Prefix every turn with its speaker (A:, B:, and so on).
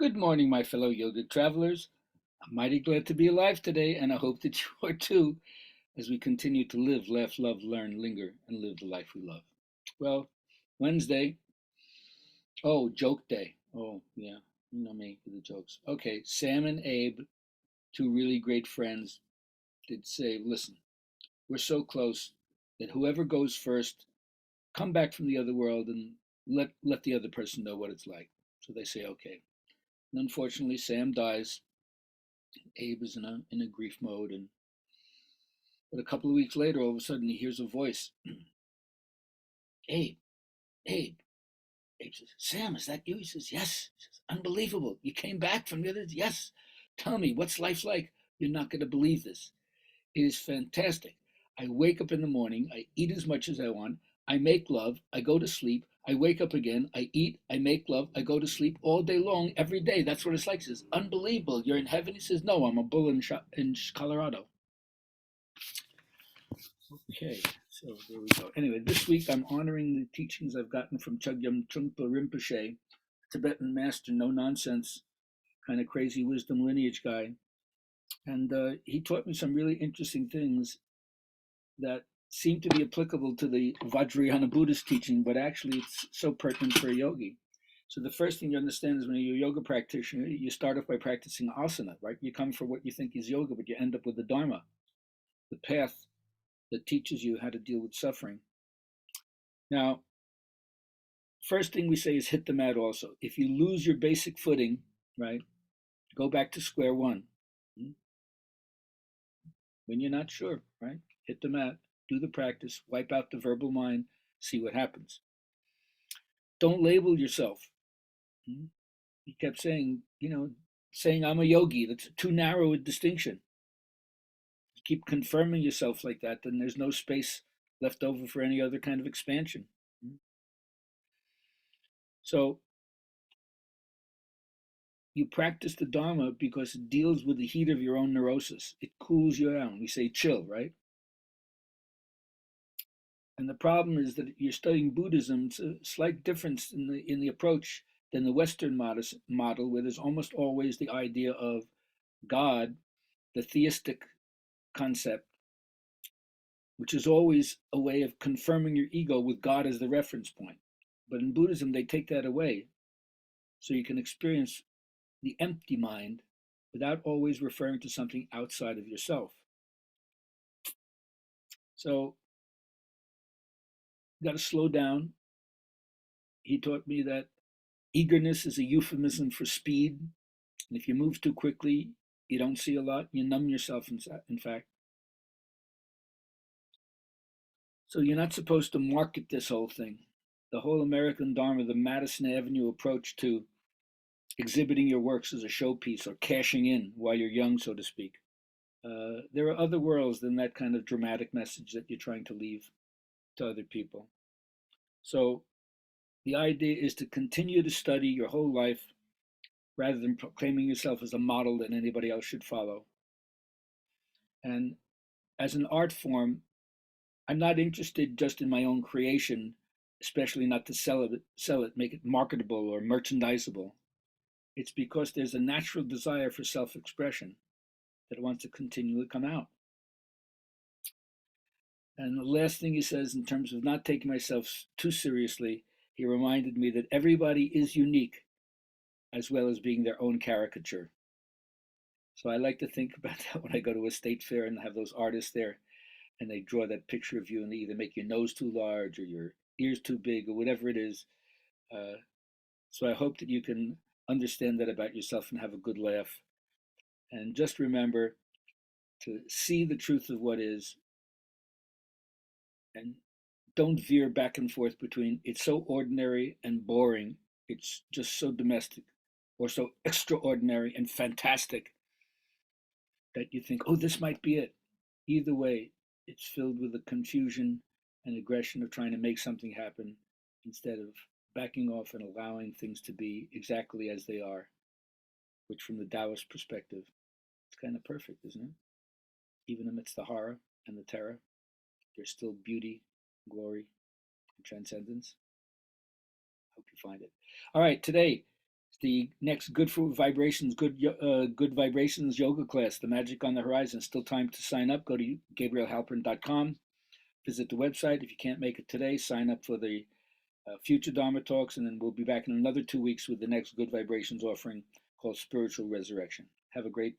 A: Good morning, my fellow yoga travelers. I'm mighty glad to be alive today, and I hope that you are too, as we continue to live, laugh, love, learn, linger, and live the life we love. Well, Wednesday, joke day. Oh, yeah, you know me with the jokes. Okay, Sam and Abe, two really great friends, did say, listen, we're so close that whoever goes first, come back from the other world and let the other person know what it's like. So they say, okay. And unfortunately, Sam dies. Abe is in a grief mode, and but a couple of weeks later, all of a sudden, he hears a voice. Abe, Abe, Abe says, Sam, is that you? He says, yes. He says, unbelievable. You came back from the other. Yes. Tell me, what's life like? You're not going to believe this. It is fantastic. I wake up in the morning. I eat as much as I want. I make love. I go to sleep. I wake up again. I eat. I make love. I go to sleep all day long, every day. That's what it's like. He says, unbelievable. You're in heaven. He says, no, I'm a bull in Colorado. Okay, so there we go. Anyway, this week I'm honoring the teachings I've gotten from Chogyam Trungpa Rinpoche, Tibetan master, no nonsense, kind of crazy wisdom lineage guy. And he taught me some really interesting things that seem to be applicable to the Vajrayana Buddhist teaching, but actually it's so pertinent for a yogi. So the first thing you understand is when you're a yoga practitioner, you start off by practicing asana, right? You come for what you think is yoga, but you end up with the Dharma, the path that teaches you how to deal with suffering. Now, first thing we say is hit the mat also. If you lose your basic footing, right, go back to square one. When you're not sure, right, hit the mat, do the practice, wipe out the verbal mind, see what happens. Don't label yourself. He kept saying, saying I'm a yogi, that's too narrow a distinction. You keep confirming yourself like that, then there's no space left over for any other kind of expansion. So you practice the Dharma because it deals with the heat of your own neurosis. It cools you down. We say chill, right? And the problem is that you're studying Buddhism. It's a slight difference in the approach than the Western model, where there's almost always the idea of God, the theistic concept, which is always a way of confirming your ego with God as the reference point. But in Buddhism, they take that away, so you can experience the empty mind without always referring to something outside of yourself. So you got to slow down. He taught me that eagerness is a euphemism for speed. And if you move too quickly, you don't see a lot, you numb yourself, in fact. So you're not supposed to market this whole thing. The whole American Dharma, the Madison Avenue approach to exhibiting your works as a showpiece or cashing in while you're young, so to speak. There are other worlds than that kind of dramatic message that you're trying to leave to other people. So the idea is to continue to study your whole life rather than proclaiming yourself as a model that anybody else should follow. And as an art form, I'm not interested just in my own creation, especially not to sell it, make it marketable or merchandisable. It's because there's a natural desire for self-expression that wants to continually come out. And the last thing he says, in terms of not taking myself too seriously, he reminded me that everybody is unique as well as being their own caricature. So I like to think about that when I go to a state fair and have those artists there and they draw that picture of you and they either make your nose too large or your ears too big or whatever it is. Uh, so I hope that you can understand that about yourself and have a good laugh. And just remember to see the truth of what is and don't veer back and forth between it's so ordinary and boring, it's just so domestic, or so extraordinary and fantastic that you think, oh, this might be it. Either way, it's filled with the confusion and aggression of trying to make something happen instead of backing off and allowing things to be exactly as they are, which from the Taoist perspective, it's kind of perfect, isn't it? Even amidst the horror and the terror, there's still beauty, glory, and transcendence. Hope you find it. All right, today, the next Good Vibrations yoga class, The Magic on the Horizon. Still time to sign up. Go to GabrielHalpern.com. Visit the website. If you can't make it today, sign up for the future Dharma talks, and then we'll be back in another 2 weeks with the next Good Vibrations offering called Spiritual Resurrection. Have a great day.